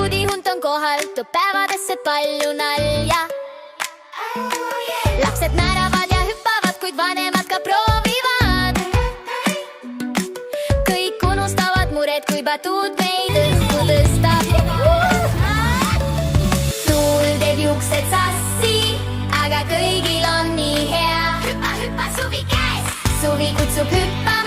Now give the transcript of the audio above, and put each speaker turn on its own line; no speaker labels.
tuudihunt on kohal, toob päevadesse palju nalja. Lapsed naeravad ja hüppavad, kuid vanemad ka proovivad. Kõik unustavad mured, kui batuut meid õhku tõstab. Tuul teeb juuksed sassi, aga kõigil on nii hea. Hüppa, hüppa, suvi käes! Suvi kutsub hüppama.